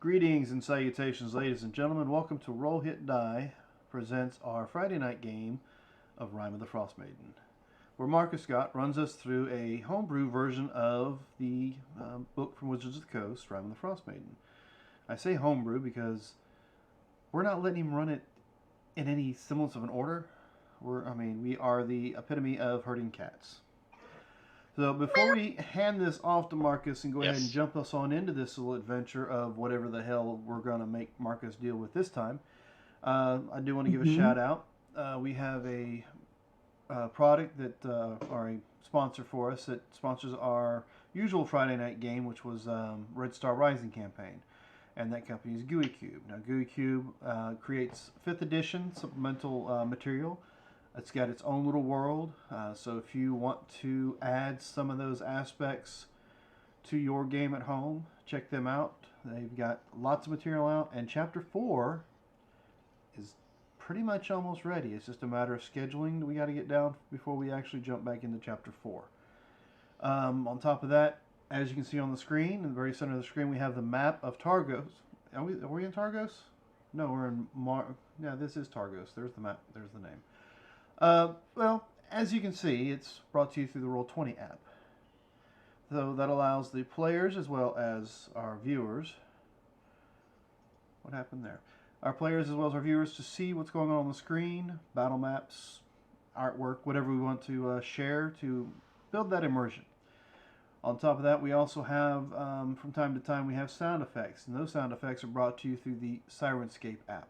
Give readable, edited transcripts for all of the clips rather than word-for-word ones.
Greetings and salutations, ladies and gentlemen. Welcome to Roll Hit Die presents our Friday night game of Rime of the Frostmaiden, where Marcus Scott runs us through a homebrew version of the book from Wizards of the Coast, Rime of the Frostmaiden. I say homebrew because we're not letting him run it in any semblance of an order. We are the epitome of herding cats. So before we hand this off to Marcus and go ahead and jump us on into this little adventure of whatever the hell we're going to make Marcus deal with this time, I do want to give a shout out. We have a product that are a sponsor for us that sponsors our usual Friday night game, which was Red Star Rising campaign. And that company is GUI Cube. Now, GUI Cube creates 5th edition supplemental material. It's got its own little world, so if you want to add some of those aspects to your game at home, check them out. They've got lots of material out, and Chapter 4 is pretty much almost ready. It's just a matter of scheduling that we got to get down before we actually jump back into Chapter 4. On top of that, as you can see on the screen, in the very center of the screen, we have the map of Targos. Are we in Targos? No, we're in Yeah, this is Targos. There's the map. There's the name. Well, as you can see, it's brought to you through the Roll20 app. So that allows the players as well as our viewers. What happened there? Our players as well as our viewers to see what's going on the screen, battle maps, artwork, whatever we want to share to build that immersion. On top of that, we also have, from time to time, we have sound effects. And those sound effects are brought to you through the Sirenscape app.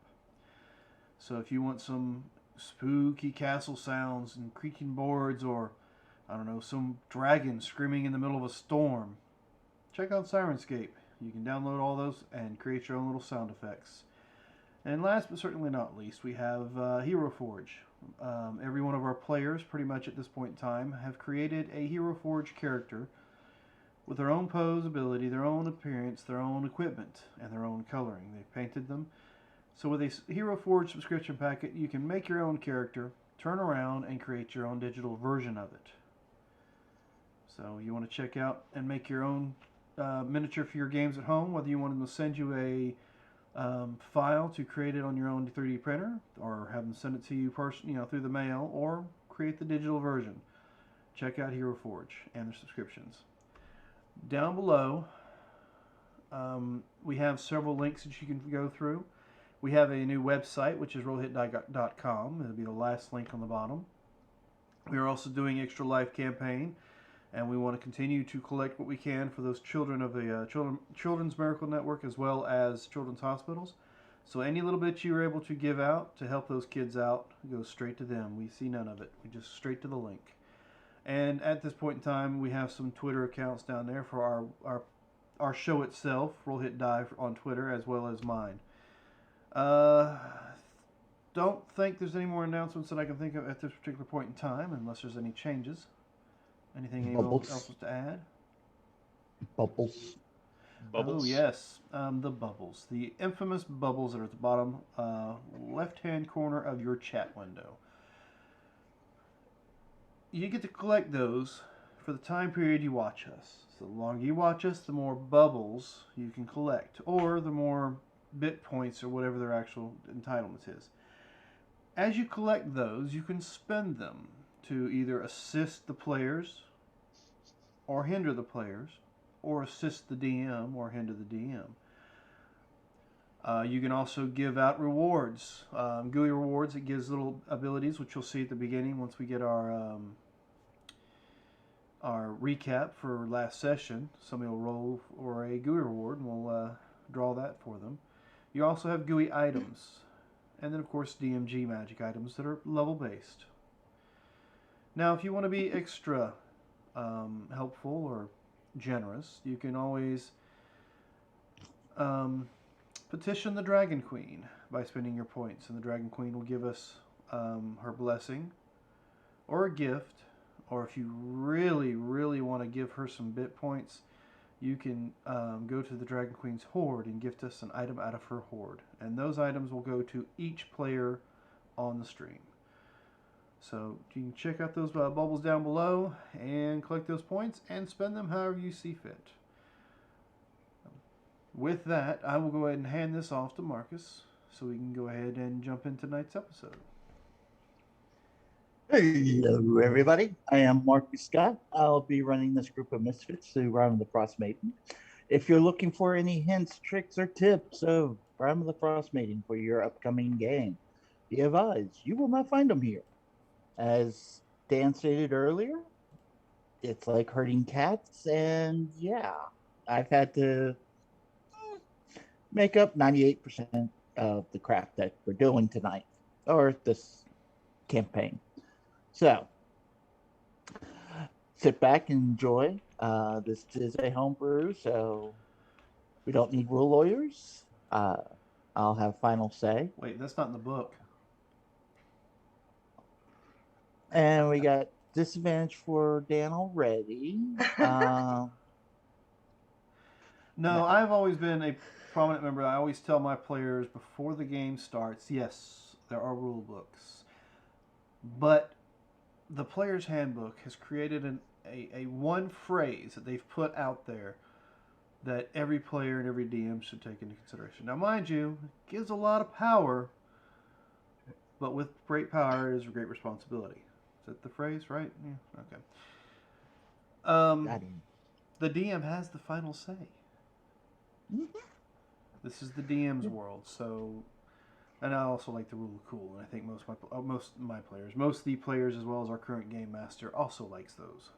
So if you want some spooky castle sounds and creaking boards, or I don't know, some dragon screaming in the middle of a storm, check out Sirenscape. You can download all those and create your own little sound effects. And last but certainly not least, we have Hero Forge. Every one of our players, pretty much at this point in time, have created a Hero Forge character with their own pose ability, their own appearance, their own equipment, and their own coloring. They've painted them. So with a Hero Forge subscription packet, you can make your own character, turn around, and create your own digital version of it. So you want to check out and make your own miniature for your games at home, whether you want them to send you a file to create it on your own 3D printer, or have them send it to you through the mail, or create the digital version. Check out Hero Forge and their subscriptions. Down below, we have several links that you can go through. We have a new website, which is rollhitdie.com. It'll be the last link on the bottom. We are also doing Extra Life campaign, and we want to continue to collect what we can for those children of the Children's Miracle Network, as well as children's hospitals. So any little bit you're able to give out to help those kids out goes straight to them. We see none of it. We just straight to the link. And at this point in time, we have some Twitter accounts down there for our show itself, Roll Hit Die on Twitter, as well as mine. Don't think there's any more announcements that I can think of at this particular point in time, unless there's any changes. Anything anyone else wants to add? Bubbles. Oh, yes. The bubbles. The infamous bubbles that are at the bottom left-hand corner of your chat window. You get to collect those for the time period you watch us. So the longer you watch us, the more bubbles you can collect, or the more bit points, or whatever their actual entitlement is. As you collect those, you can spend them to either assist the players, or hinder the players, or assist the DM, or hinder the DM. You can also give out rewards, GUI rewards. It gives little abilities, which you'll see at the beginning once we get our recap for last session. Somebody will roll for a GUI reward, and we'll draw that for them. You also have GUI items, and then of course DMG magic items that are level based. Now if you want to be extra helpful or generous, you can always petition the Dragon Queen by spending your points, and the Dragon Queen will give us her blessing or a gift, or if you really want to give her some bit points, you can go to the Dragon Queen's Hoard and gift us an item out of her hoard. And those items will go to each player on the stream. So you can check out those bubbles down below and collect those points and spend them however you see fit. with that, I will go ahead and hand this off to Marcus so we can go ahead and jump into tonight's episode. Hello, everybody. I am Marcus Scott. I'll be running this group of misfits through Rime of the Frostmaiden. If you're looking for any hints, tricks, or tips of Rime of the Frostmaiden for your upcoming game, be advised, you will not find them here. As Dan stated earlier, it's like herding cats, and yeah, I've had to make up 98% of the crap that we're doing tonight, or this campaign. So, sit back and enjoy. This is a homebrew, so we don't need rule lawyers. I'll have final say. Wait, that's not in the book. And we got disadvantage for Dan already. No, I've always been a prominent member. I always tell my players before the game starts, yes, there are rule books. But the player's handbook has created a one phrase that they've put out there that every player and every DM should take into consideration. Now, mind you, it gives a lot of power, but with great power is great responsibility. Is that the phrase, right? Yeah, okay. The DM has the final say. Mm-hmm. This is the DM's world, so, and I also like the rule of cool, and I think most of my players, most of the players as well as our current game master also likes those.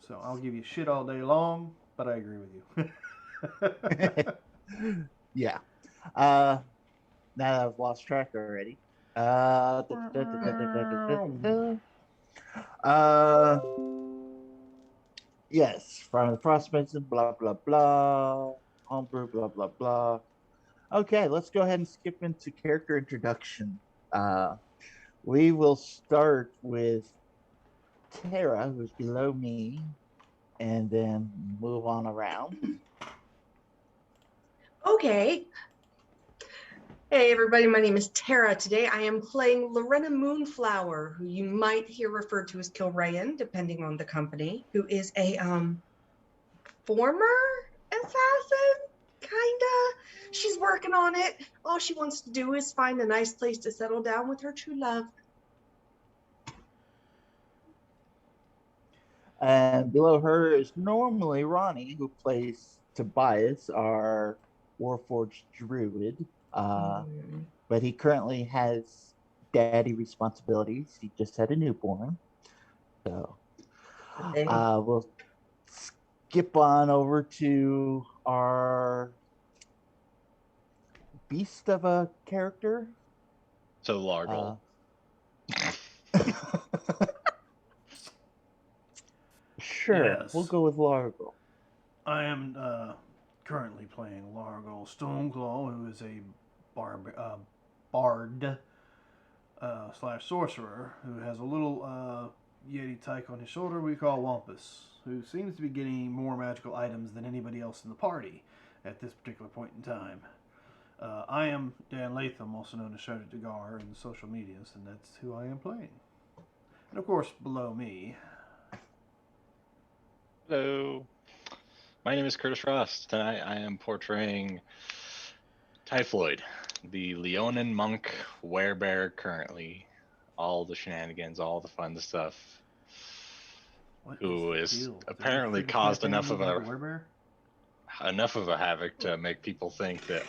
So I'll give you shit all day long, but I agree with you. Yeah. Now that I've lost track already. Yes, from the Frostmaiden, blah blah blah, homebrew, blah blah blah. Okay, let's go ahead and skip into character introduction. We will start with Tara, who's below me, and then move on around. Okay. Hey everybody, my name is Tara. Today I am playing Lorena Moonflower, who you might hear referred to as Kilrayan, depending on the company, who is a former assassin, kinda. She's working on it. All she wants to do is find a nice place to settle down with her true love. And below her is normally Ronnie, who plays Tobias, our Warforged druid. But he currently has daddy responsibilities. He just had a newborn. So we'll skip on over to our beast of a character. So Largle. Sure, yes. We'll go with Largle. I am currently playing Largle Stoneclaw, who is a bard / sorcerer who has a little Yeti tyke on his shoulder we call Wampus, who seems to be getting more magical items than anybody else in the party at this particular point in time. I am Dan Latham, also known as Shouted Dagar in the social medias, and that's who I am playing. And of course, below me. Hello. My name is Curtis Frost. Tonight I am portraying Typhoid, the Leonin monk werebear currently. All the shenanigans, all the fun stuff. Who is apparently caused enough of a havoc to make people think that,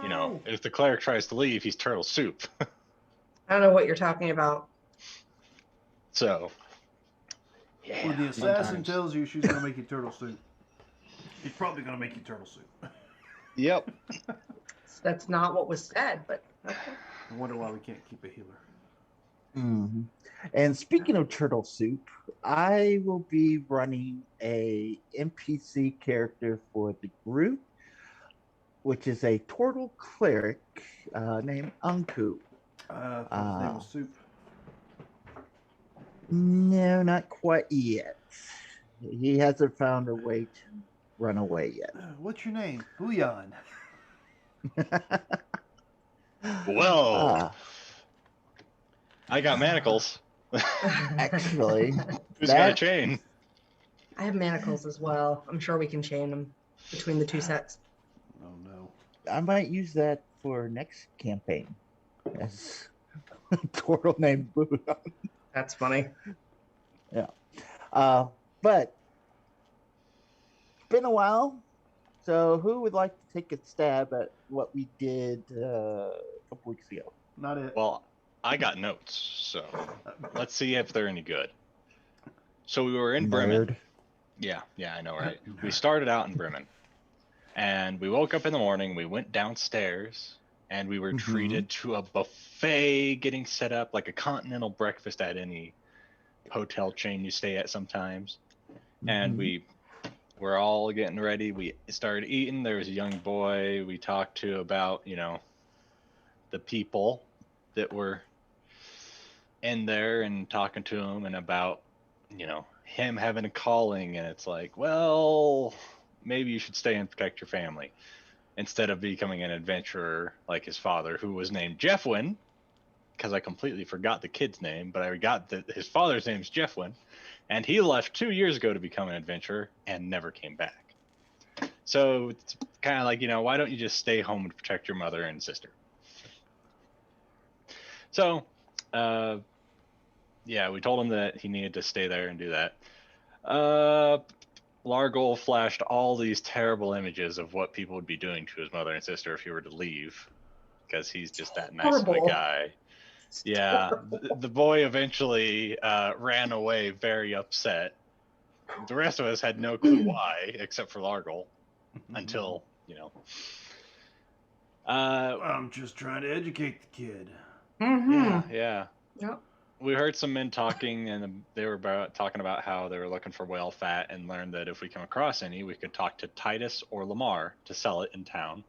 you know, if the cleric tries to leave, he's turtle soup. I don't know what you're talking about. So, yeah. When the assassin tells you she's going to make you turtle soup, she's probably going to make you turtle soup. Yep. That's not what was said, but okay. I wonder why we can't keep a healer. Mm-hmm. And speaking of turtle soup, I will be running a NPC character for the group, which is a turtle cleric named Anku. His name was Soup. No, not quite yet. He hasn't found a way to run away yet. What's your name? Bouillon. Whoa. I got manacles. Actually. Who's got a chain? I have manacles as well. I'm sure we can chain them. between the two sets. Oh no. I might use that for next campaign as a turtle named Boo. That's funny. Yeah. But it's been a while. So who would like to take a stab at what we did a couple weeks ago? Not it. Well, I got notes, so let's see if they're any good. So we were in Bremen. Nerd. Yeah, I know, right? We started out in Bremen, and we woke up in the morning. We went downstairs, and we were treated to a buffet getting set up like a continental breakfast at any hotel chain you stay at sometimes. And we were all getting ready. We started eating. There was a young boy we talked to about, the people that were in there and talking to him and about, him having a calling. And it's like, well, maybe you should stay and protect your family instead of becoming an adventurer like his father, who was named Jeffwin, because I completely forgot the kid's name, but I got that his father's name's Jeffwin, and he left 2 years ago to become an adventurer and never came back. So it's kind of like, why don't you just stay home and protect your mother and sister? So, we told him that he needed to stay there and do that. Largol flashed all these terrible images of what people would be doing to his mother and sister if he were to leave, because he's just that nice of a Horrible. guy. Yeah, the boy eventually ran away very upset. The rest of us had no clue why, except for Largol, until, I'm just trying to educate the kid. Yeah. Yep. We heard some men talking, and they were talking about how they were looking for whale fat, and learned that if we come across any, we could talk to Titus or Lamar to sell it in town.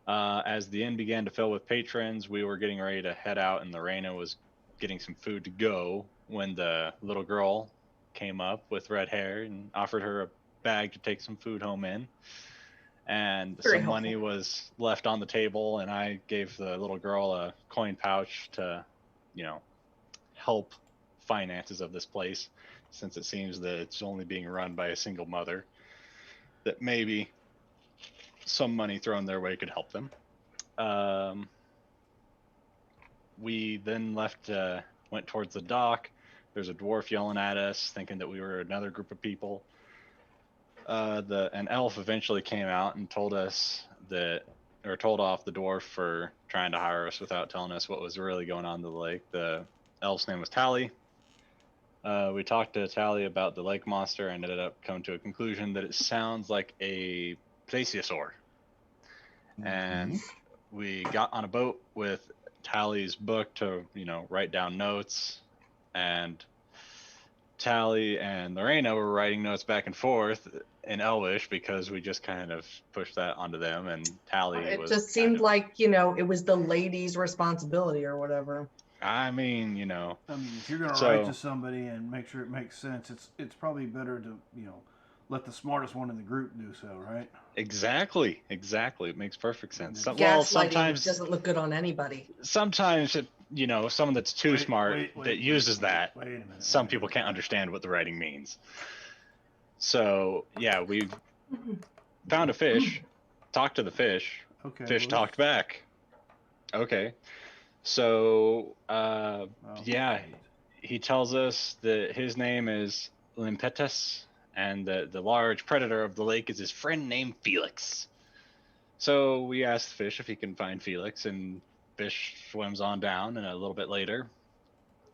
As the inn began to fill with patrons, we were getting ready to head out, and Lorena was getting some food to go when the little girl came up with red hair and offered her a bag to take some food home in. And Very some helpful. money was left on the table, and I gave the little girl a coin pouch to, help finances of this place, since it seems that it's only being run by a single mother, that maybe some money thrown their way could help them. We then went towards the dock. There's a dwarf yelling at us, thinking that we were another group of people. An elf eventually came out and told off the dwarf for trying to hire us without telling us what was really going on in the lake. The elf's name was Tally. We talked to Tally about the lake monster and ended up coming to a conclusion that it sounds like a plesiosaur. And we got on a boat with Tally's book to, write down notes. And Tally and Lorena were writing notes back and forth in Elvish, because we just kind of pushed that onto them. And Tally It was just seemed like, it was the lady's responsibility or whatever. I mean, if you're gonna write to somebody and make sure it makes sense, it's probably better to, let the smartest one in the group do so, right? Exactly. It makes perfect sense. Gaslighting sometimes doesn't look good on anybody. Sometimes, someone that's too smart uses that. Wait a minute. Some people can't understand what the writing means. So, we found a fish, talked to the fish. Okay. Fish talked back. Okay. So, he tells us that his name is Limpetus, and the large predator of the lake is his friend named Felix. So we asked Fish if he can find Felix, and Fish swims on down, and a little bit later,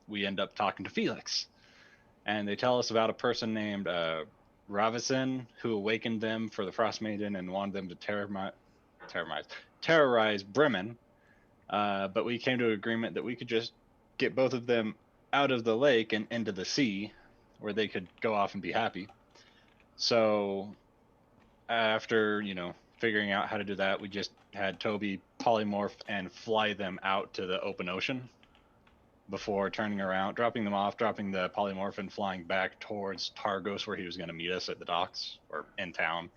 we end up talking to Felix. And they tell us about a person named Ravison, who awakened them for the Frostmaiden and wanted them to terrorize Bremen. But we came to an agreement that we could just get both of them out of the lake and into the sea, where they could go off and be happy. So after, figuring out how to do that, we just had Toby polymorph and fly them out to the open ocean before turning around, dropping them off, dropping the polymorph, and flying back towards Targos, where he was going to meet us at the docks, or in town,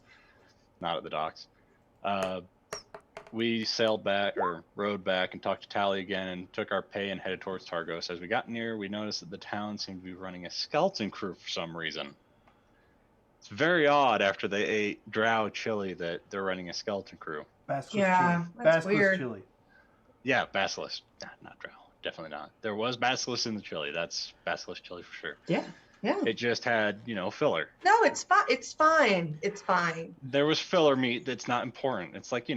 not at the docks. We sailed back, or rowed back, and talked to Tally again, and took our pay and headed towards Targos. As we got near, we noticed that the town seemed to be running a skeleton crew for some reason. It's very odd after they ate drow chili that they're running a skeleton crew. Basilisk Yeah, chili. that's Basilisk weird. chili. Yeah, basilisk. Not drow. Definitely not. There was basilisk in the chili. That's basilisk chili for sure. Yeah. Yeah. It just had, filler. No, it's fine. It's fine. It's fine. There was filler meat that's not important. It's like,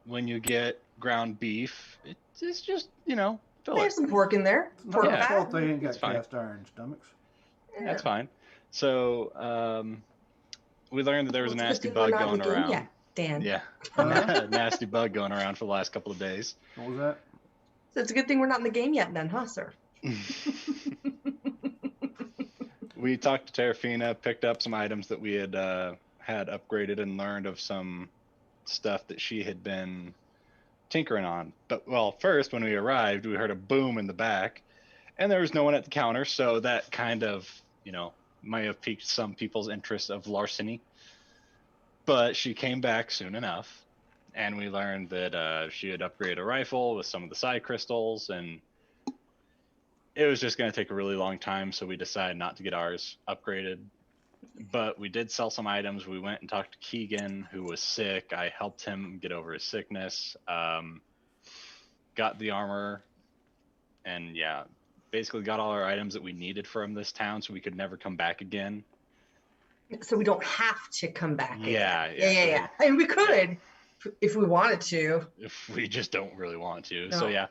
when you get ground beef, it's just, filler. There's some pork in there. It's not Pork their fat. fault they ain't got It's fine. cast iron stomachs. Yeah. That's fine. So, we learned that there was a Well, it's a nasty good thing we're bug not in going the game around. yet, Dan. Yeah. Nasty bug going around for the last couple of days. What was that? So it's a good thing we're not in the game yet, then, huh, sir? We talked to Terrafina, picked up some items that we had upgraded, and learned of some stuff that she had been tinkering on. But, well, first, when we arrived, we heard a boom in the back, and there was no one at the counter, so that kind of, might have piqued some people's interest of larceny. But she came back soon enough, and we learned that she had upgraded a rifle with some of the psi crystals, and it was just going to take a really long time, so we decided not to get ours upgraded. But we did sell some items. We went and talked to Keegan, who was sick. I helped him get over his sickness. Got the armor, and yeah, basically got all our items that we needed from this town, so we could never come back again. So we don't have to come back. Yeah. Yeah. I mean, we could if we wanted to. If we just don't really want to. No. So yeah.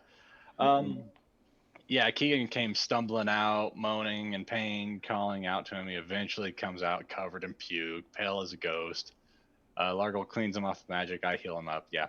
Yeah, Keegan came stumbling out, moaning in pain, calling out to him. He eventually comes out covered in puke, pale as a ghost. Largo cleans him off with magic. I heal him up. Yeah.